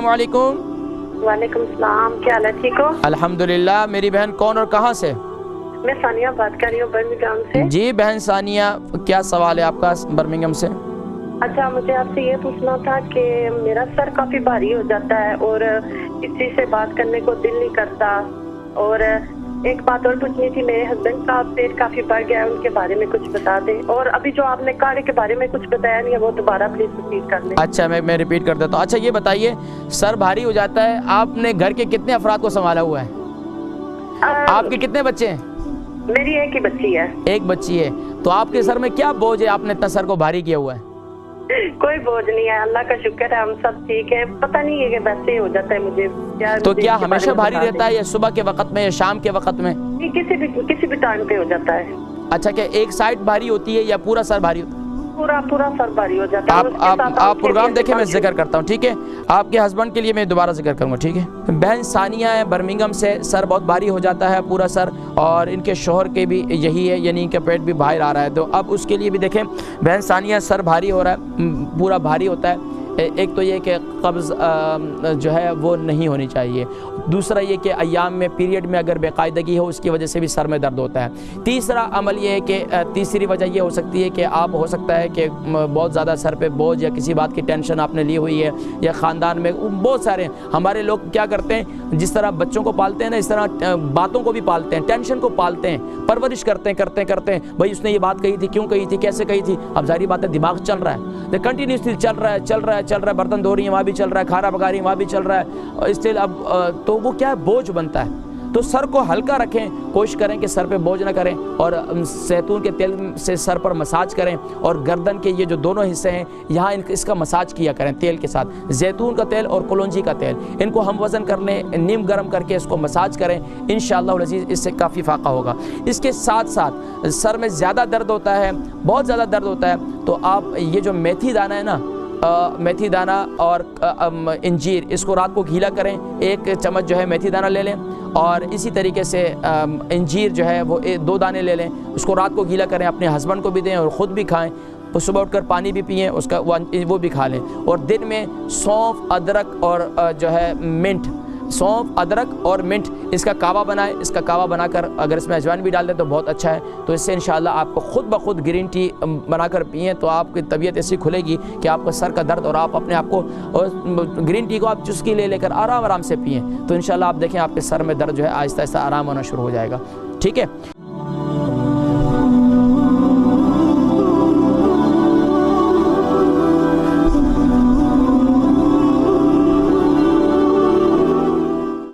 अस्सलाम वालेकुम। वालेकुम सलाम, क्या हाल है, ठीक हो? अल्हम्दुलिल्लाह। मेरी बहन कौन और कहाँ से? मैं सानिया बात कर रही हूँ बर्मिंघम से। जी बहन सानिया, क्या सवाल है आपका बर्मिंघम से? अच्छा, मुझे आपसे ये पूछना था कि मेरा सर काफी भारी हो जाता है और किसी से बात करने को दिल नहीं करता। और एक बात और पूछनी थी, मेरे हस्बैंड का पेट काफी बढ़ गया है, उनके बारे में कुछ बता दें। और अभी जो आपने काढ़े के बारे में कुछ बताया नहीं है, वो दोबारा प्लीज रिपीट कर लें। अच्छा, मैं रिपीट कर देता हूँ। अच्छा ये बताइए, सर भारी हो जाता है, आपने घर के कितने अफराद को संभाला हुआ है? आपके कितने बच्चे हैं? मेरी एक ही बच्ची है। एक बच्ची है। तो आपके सर में क्या बोझ है, आपने इतना सर को भारी किया हुआ है? कोई बोझ नहीं है, अल्लाह का शुक्र है, हम सब ठीक है। पता नहीं है कि वैसे ही हो जाता है मुझे। तो क्या हमेशा भारी रहता है या सुबह के वक्त में या शाम के वक्त में? किसी भी टाइम पे हो जाता है। अच्छा, क्या एक साइड भारी होती है या पूरा सर भारी होता है? पूरा सर भारी हो जाता है। आप प्रोग्राम देखें, मैं जिक्र करता हूँ, ठीक है? आपके हस्बैंड के लिए मैं दोबारा जिक्र करूँगा, ठीक है? बहन सानिया है बर्मिंघम से, सर बहुत भारी हो जाता है पूरा सर, और इनके शोहर के भी यही है, यानी इनका पेट भी बाहर आ रहा है। तो अब उसके लिए भी देखें, बहन सानिया सर भारी हो रहा है, पूरा भारी होता है। एक तो ये कि कब्ज़ जो है वो नहीं होनी चाहिए। दूसरा ये कि अय्याम में पीरियड में अगर बेकायदगी हो, उसकी वजह से भी सर में दर्द होता है। तीसरा अमल ये है कि तीसरी वजह ये हो सकती है कि आप हो सकता है कि बहुत ज़्यादा सर पे बोझ या किसी बात की टेंशन आपने ली हुई है, या ख़ानदान में बहुत सारे हमारे लोग क्या करते हैं, जिस तरह बच्चों को पालते हैं ना, इस तरह बातों को भी पालते हैं, टेंशन को पालते हैं, परवरिश करते हैं भाई उसने ये बात कही थी, क्यों कही थी, कैसे कही थी। अब जारी बात है, दिमाग चल रहा है, कंटिन्यूसली चल रहा है, बर्तन धो रही है वहाँ भी चल रहा है, खाना पका रही है वहाँ भी चल रहा है, इसलिए अब तो वो क्या है, बोझ बनता है। तो सर को हल्का रखें, कोशिश करें कि सर पे बोझ ना करें, और जैतून के तेल से सर पर मसाज करें, और गर्दन के ये जो दोनों हिस्से हैं यहाँ इसका मसाज किया करें तेल के साथ, जैतून का तेल और कलौंजी का तेल, इनको हम वज़न कर लें, नीम गर्म करके इसको मसाज करें, इंशाअल्लाह अज़ीज़ इससे काफ़ी फ़ायदा होगा। इसके साथ साथ सर में ज़्यादा दर्द होता है, बहुत ज़्यादा दर्द होता है, तो आप ये जो मेथी दाना है ना, मेथी दाना और इंजीर, इसको रात को गीला करें, 1 चम्मच जो है मेथी दाना ले लें, और इसी तरीके से इंजीर जो है वो 2 दाने ले लें, उसको रात को गीला करें, अपने हस्बैंड को भी दें और ख़ुद भी खाएं, तो सुबह उठकर पानी भी पिएं, उसका वो भी खा लें। और दिन में सौंफ, अदरक और जो है मिंट, सौंफ, अदरक और मिंट, इसका कावा बनाएं। इसका कावा बनाकर अगर इसमें अजवाइन भी डाल दें तो बहुत अच्छा है। तो इससे इंशाअल्लाह आपको खुद ब खुद ग्रीन टी बनाकर पिएँ तो आपकी तबीयत ऐसी खुलेगी कि आपको सर का दर्द, और आप अपने आप को, और ग्रीन टी को आप चुस्की लेकर आराम से पिएँ, तो इंशाअल्लाह आप देखें आपके सर में दर्द जो है आहिस्ता आहिस्ता आराम होना शुरू हो जाएगा। ठीक है।